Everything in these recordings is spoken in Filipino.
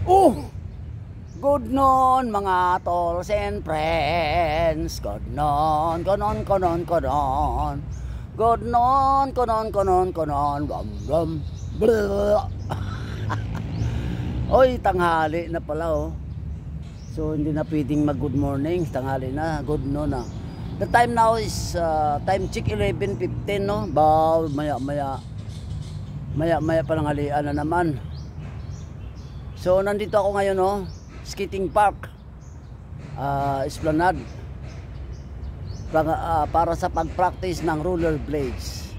Oh! Good noon mga tolls and friends. Good noon, konon, konon, konon. Good noon, konon, konon, konon. Bum, bum, blah. Oy, tanghali na pala oh. So hindi na pwedeng mag good morning, tanghali na, good noon na. The time now is time check 11:15 no. Ba maya pananghalian na naman. So nandito ako ngayon no, skating park, Esplanade, para sa pag-practice ng rollerblades.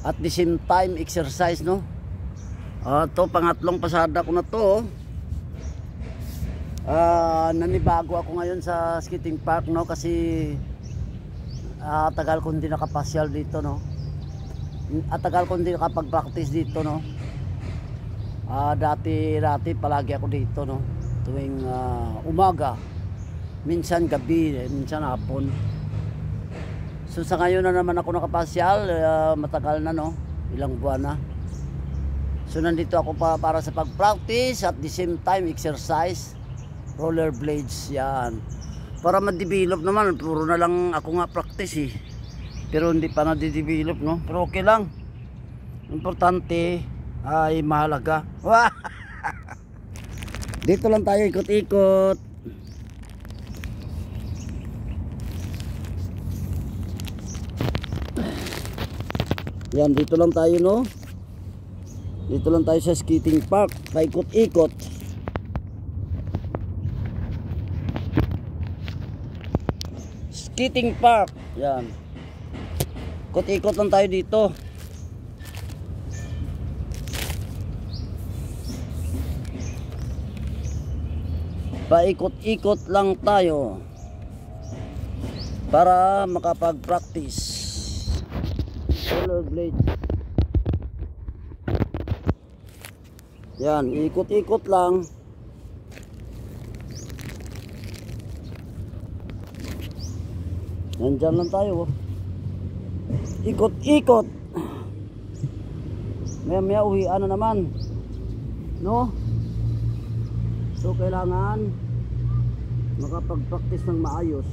At the same time exercise no. To pangatlong pasada ko na to. Nanibago ako ngayon sa skating park no kasi tagal ko hindi nakapasyal dito no. At tagal ko hindi nakapag-practice dito no. Dati palagi ako dito no, tuwing umaga, minsan gabi, minsan hapon. So sa ngayon na naman ako nakapasyal, matagal na no, ilang buwan na. So nandito ako para sa pag-practice at the same time exercise, rollerblades yan. Para ma-develop naman, puro na lang ako nga practice pero hindi pa na-develop no, pero okay lang. Importante ay mahalaga. Dito lang tayo ikot-ikot. Yan, dito lang tayo no. Dito lang tayo sa skating park, paikot-ikot. Skating park, yan. Ikot-ikot lang tayo dito. Paikot-ikot lang tayo para makapag-practice rollerblade. Yan, ikot-ikot lang. Nandyan lang tayo. Ikot-ikot. Maya uwian na naman. No? So kailangan makapag-practice ng maayos.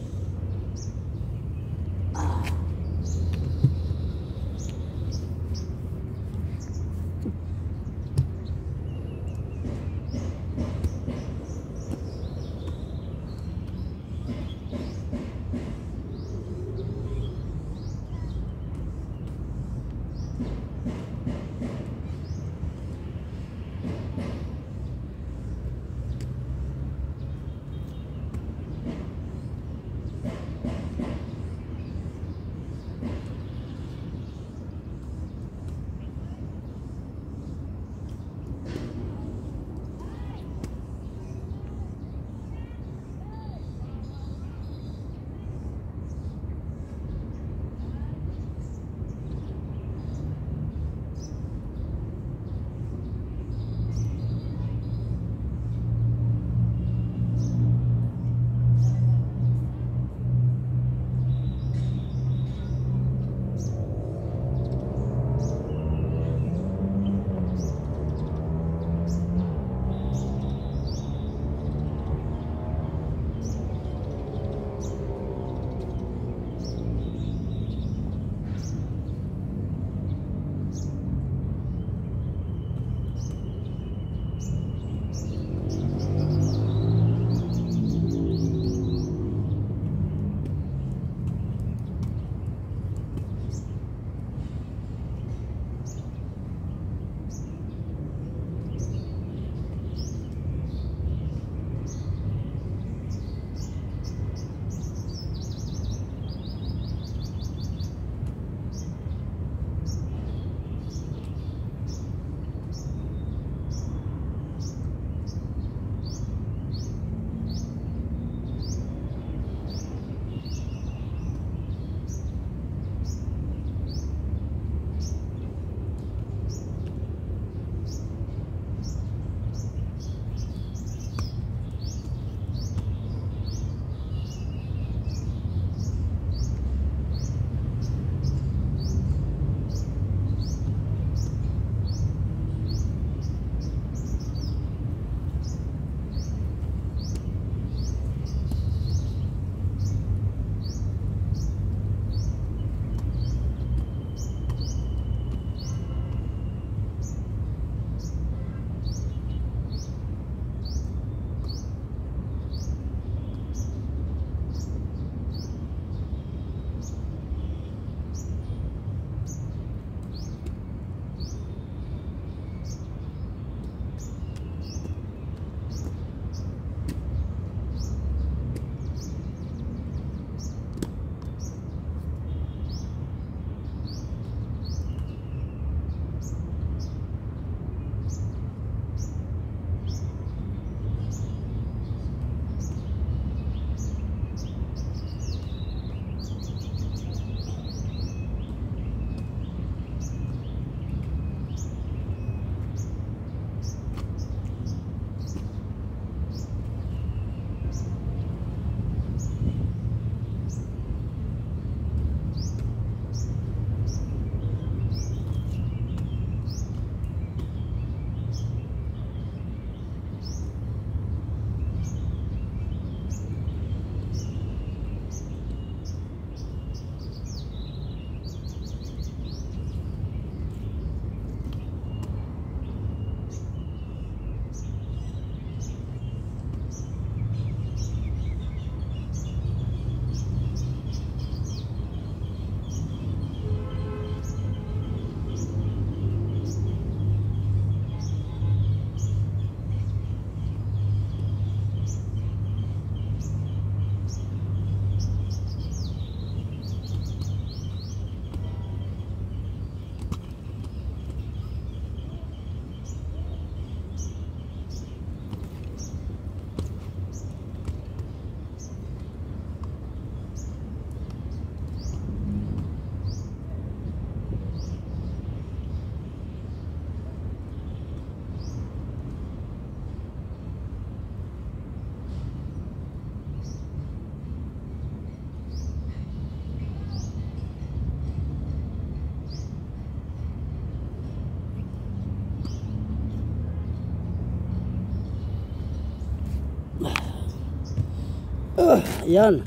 Ayan.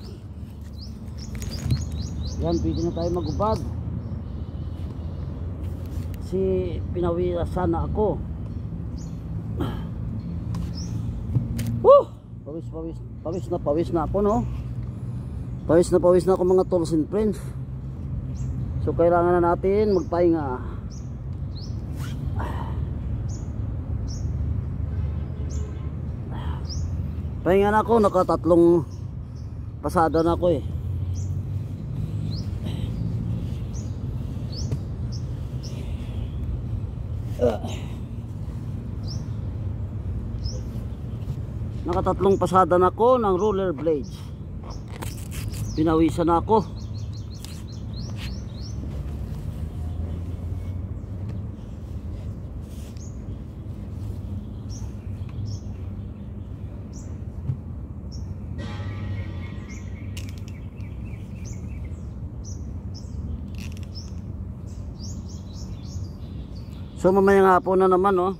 Yan, pwede na tayo magubad. Si pinawisan na ako. Pawis na ako, no? Pawis na ako mga tools and friends. So kailangan na natin magpahinga. Pahinga na ako, nakatatlong pasada na ako eh. Nakatatlong pasada na ako ng roller blades. Pinawisan na ako. So mamayang hapon na naman, oh.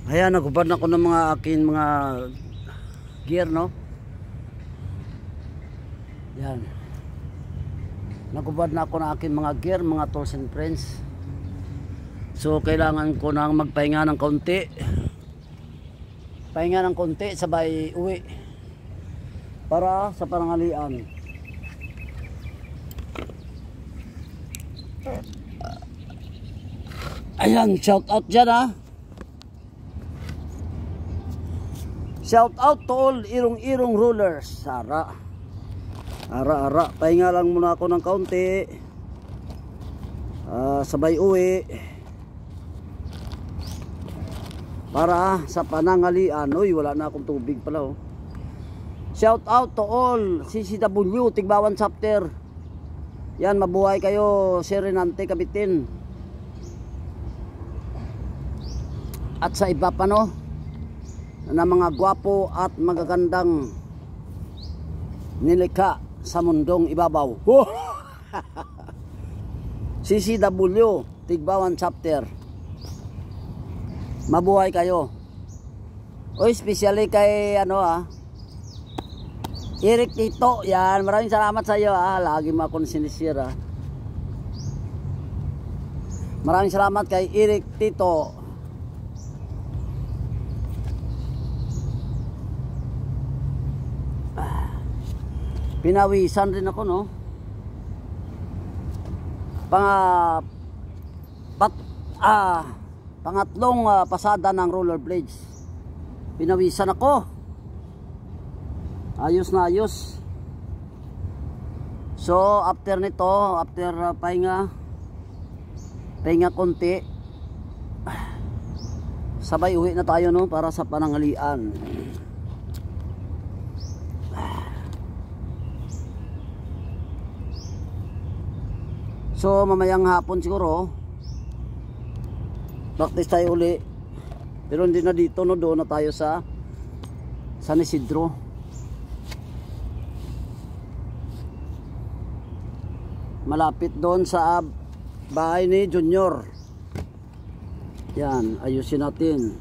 Ayan, nagubad na ako ng mga akin mga gear, no? Yan. Nagubad na ako ng akin mga gear, mga tools and friends. So kailangan ko nang magpahinga ng konti. Pahinga ng konti, sabay uwi para sa panangalian. Ayan, shout out dyan, ha. Shout out to all irong-irong rollers. Ara. Pahinga lang muna ako ng kaunti. Sabay uwi. Para sa panangalian. Uy, wala na akong tubig pala, oh. Shout out to all CCW, Tigbawan chapter. Yan, mabuhay kayo, Sir Renante Kapitin. At sa iba pa, no, na mga gwapo at magagandang nilikha sa mundong ibabaw. CCW Tigbawan chapter, mabuhay kayo. Oy, especially kay Eric Tito. Yan, maraming salamat sa iyo, lagi mo akong sinisira. Maraming salamat kay Eric Tito. Pinawisan rin ako, no? Pangatlong pasada ng roller blades. Pinawisan ako. Ayos na ayos. So after nito, after pahinga konti, sabay uwi na tayo, no, para sa panangalian. So mamayang hapon siguro practice tayo uli. Pero hindi na dito, no, doon na tayo sa San Isidro. Malapit doon sa bahay ni Junior. Yan, ayusin natin.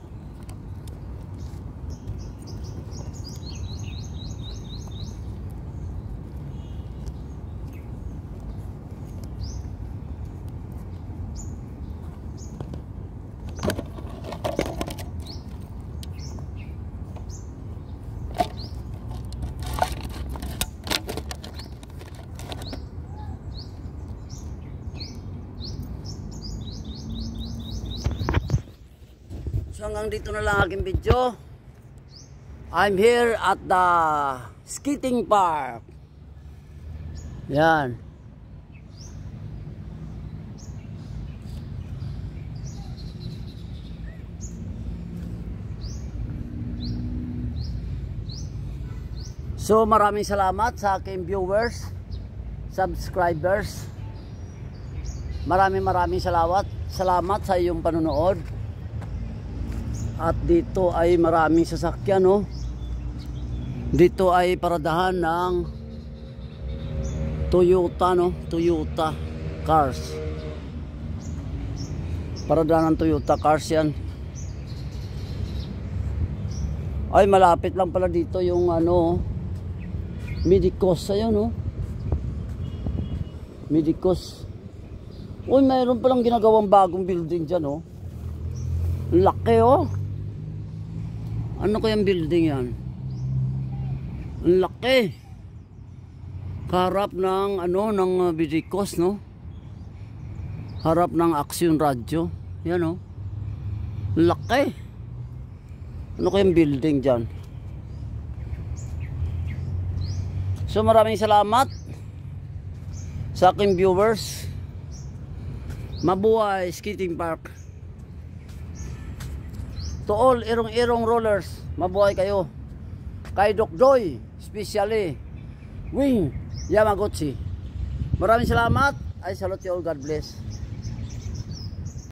So hanggang dito na lang aking video. I'm here at the skating park. Yan. So maraming salamat sa aking viewers, subscribers. Maraming salamat sa iyong panonood. At dito ay maraming sasakyan, no. Dito ay paradahan ng Toyota, no, Toyota cars. Paradahan ng Toyota cars yan. Ay malapit lang pala dito yung ano, Medicos, ayun, no. Medicos. Uy, mayroon palang ginagawang bagong building dyan, oh. Laki, oh. Ano kayang building yan? Ang laki. Harap ng ano, ng Medicos, no. Harap ng Action Radio. Yan, oh. Laki. Ano kayang building dyan? So maraming salamat sa aking viewers. Mabuhay skating park. To all irong-irong rollers, mabuhay kayo. Kay Doc Doy, especially Wing Yamaguchi. Maraming salamat. I salute you all. God bless.